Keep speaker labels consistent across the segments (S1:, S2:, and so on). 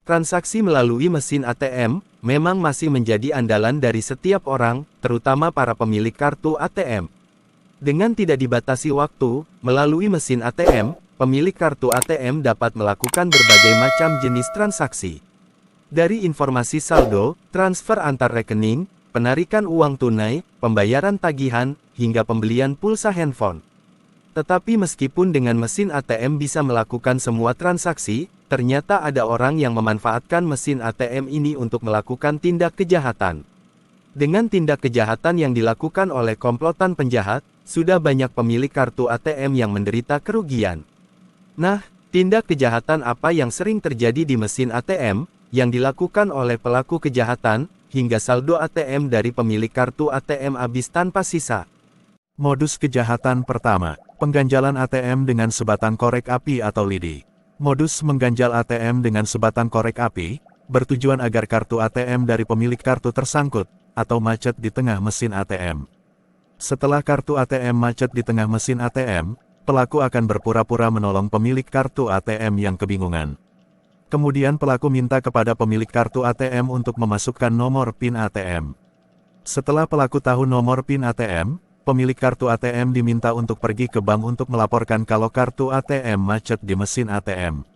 S1: Transaksi melalui mesin ATM memang masih menjadi andalan dari setiap orang, terutama para pemilik kartu ATM. Dengan tidak dibatasi waktu, melalui mesin ATM, pemilik kartu ATM dapat melakukan berbagai macam jenis transaksi. Dari informasi saldo, transfer antar rekening, penarikan uang tunai, pembayaran tagihan, hingga pembelian pulsa handphone. Tetapi meskipun dengan mesin ATM bisa melakukan semua transaksi, ternyata ada orang yang memanfaatkan mesin ATM ini untuk melakukan tindak kejahatan. Dengan tindak kejahatan yang dilakukan oleh komplotan penjahat, sudah banyak pemilik kartu ATM yang menderita kerugian. Nah, tindak kejahatan apa yang sering terjadi di mesin ATM, yang dilakukan oleh pelaku kejahatan, hingga saldo ATM dari pemilik kartu ATM habis tanpa sisa?
S2: Modus kejahatan pertama, pengganjalan ATM dengan sebatang korek api atau lidi. Modus mengganjal ATM dengan sebatang korek api, bertujuan agar kartu ATM dari pemilik kartu tersangkut, atau macet di tengah mesin ATM. Setelah kartu ATM macet di tengah mesin ATM, pelaku akan berpura-pura menolong pemilik kartu ATM yang kebingungan. Kemudian pelaku minta kepada pemilik kartu ATM untuk memasukkan nomor PIN ATM. Setelah pelaku tahu nomor PIN ATM, pemilik kartu ATM diminta untuk pergi ke bank untuk melaporkan kalau kartu ATM macet di mesin ATM.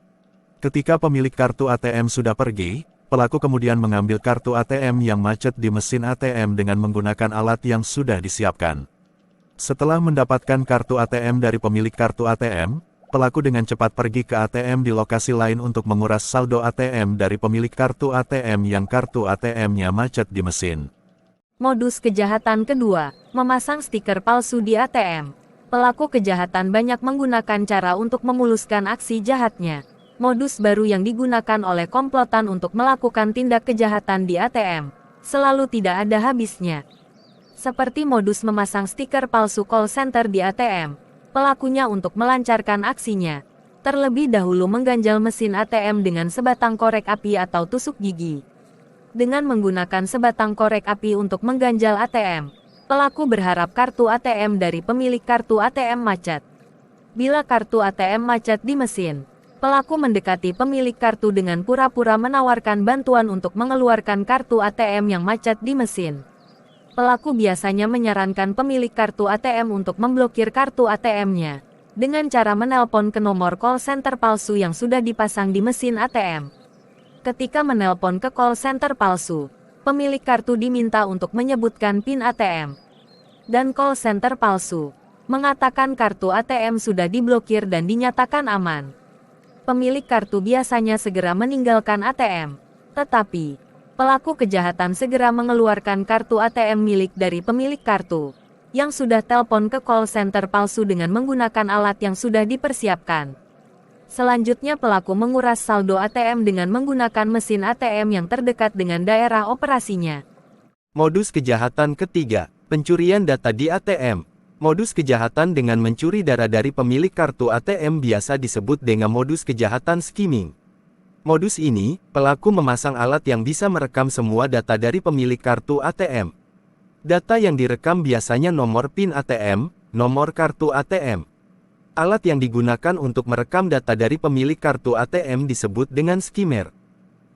S2: Ketika pemilik kartu ATM sudah pergi, pelaku kemudian mengambil kartu ATM yang macet di mesin ATM dengan menggunakan alat yang sudah disiapkan. Setelah mendapatkan kartu ATM dari pemilik kartu ATM, pelaku dengan cepat pergi ke ATM di lokasi lain untuk menguras saldo ATM dari pemilik kartu ATM yang kartu ATM-nya macet di mesin.
S3: Modus kejahatan kedua, memasang stiker palsu di ATM. Pelaku kejahatan banyak menggunakan cara untuk memuluskan aksi jahatnya. Modus baru yang digunakan oleh komplotan untuk melakukan tindak kejahatan di ATM selalu tidak ada habisnya. Seperti modus memasang stiker palsu call center di ATM, pelakunya untuk melancarkan aksinya, terlebih dahulu mengganjal mesin ATM dengan sebatang korek api atau tusuk gigi. Dengan menggunakan sebatang korek api untuk mengganjal ATM, pelaku berharap kartu ATM dari pemilik kartu ATM macet. Bila kartu ATM macet di mesin, pelaku mendekati pemilik kartu dengan pura-pura menawarkan bantuan untuk mengeluarkan kartu ATM yang macet di mesin. Pelaku biasanya menyarankan pemilik kartu ATM untuk memblokir kartu ATM-nya, dengan cara menelpon ke nomor call center palsu yang sudah dipasang di mesin ATM. Ketika menelpon ke call center palsu, pemilik kartu diminta untuk menyebutkan PIN ATM. Dan call center palsu mengatakan kartu ATM sudah diblokir dan dinyatakan aman. Pemilik kartu biasanya segera meninggalkan ATM. Tetapi, pelaku kejahatan segera mengeluarkan kartu ATM milik dari pemilik kartu, yang sudah telepon ke call center palsu dengan menggunakan alat yang sudah dipersiapkan. Selanjutnya pelaku menguras saldo ATM dengan menggunakan mesin ATM yang terdekat dengan daerah operasinya.
S1: Modus kejahatan ketiga, pencurian data di ATM. Modus kejahatan dengan mencuri data dari pemilik kartu ATM biasa disebut dengan modus kejahatan skimming. Modus ini, pelaku memasang alat yang bisa merekam semua data dari pemilik kartu ATM. Data yang direkam biasanya nomor PIN ATM, nomor kartu ATM. Alat yang digunakan untuk merekam data dari pemilik kartu ATM disebut dengan skimmer.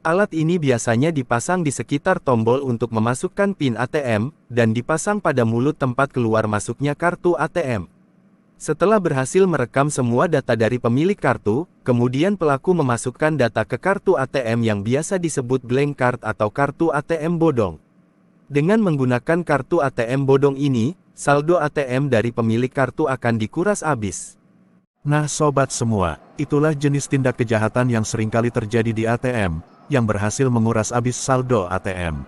S1: Alat ini biasanya dipasang di sekitar tombol untuk memasukkan PIN ATM, dan dipasang pada mulut tempat keluar masuknya kartu ATM. Setelah berhasil merekam semua data dari pemilik kartu, kemudian pelaku memasukkan data ke kartu ATM yang biasa disebut blank card atau kartu ATM bodong. Dengan menggunakan kartu ATM bodong ini, saldo ATM dari pemilik kartu akan dikuras habis.
S2: Nah sobat semua, itulah jenis tindak kejahatan yang seringkali terjadi di ATM, yang berhasil menguras habis saldo ATM.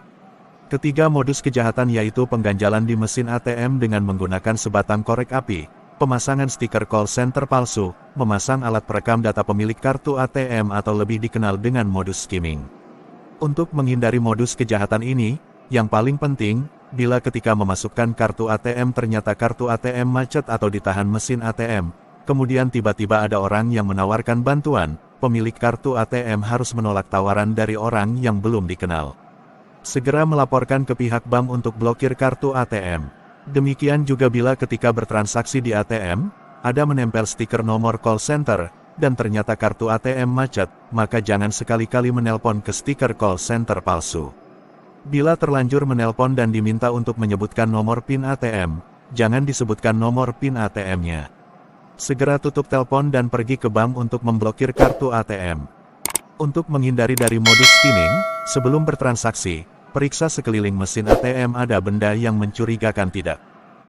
S2: Ketiga modus kejahatan yaitu pengganjalan di mesin ATM dengan menggunakan sebatang korek api, pemasangan stiker call center palsu, memasang alat perekam data pemilik kartu ATM atau lebih dikenal dengan modus skimming. Untuk menghindari modus kejahatan ini, yang paling penting, bila ketika memasukkan kartu ATM ternyata kartu ATM macet atau ditahan mesin ATM, kemudian tiba-tiba ada orang yang menawarkan bantuan, pemilik kartu ATM harus menolak tawaran dari orang yang belum dikenal. Segera melaporkan ke pihak bank untuk blokir kartu ATM. Demikian juga bila ketika bertransaksi di ATM, ada menempel stiker nomor call center, dan ternyata kartu ATM macet, maka jangan sekali-kali menelpon ke stiker call center palsu. Bila terlanjur menelpon dan diminta untuk menyebutkan nomor PIN ATM, jangan disebutkan nomor PIN ATM-nya. Segera tutup telepon dan pergi ke bank untuk memblokir kartu ATM. Untuk menghindari dari modus skimming, sebelum bertransaksi, periksa sekeliling mesin ATM ada benda yang mencurigakan tidak.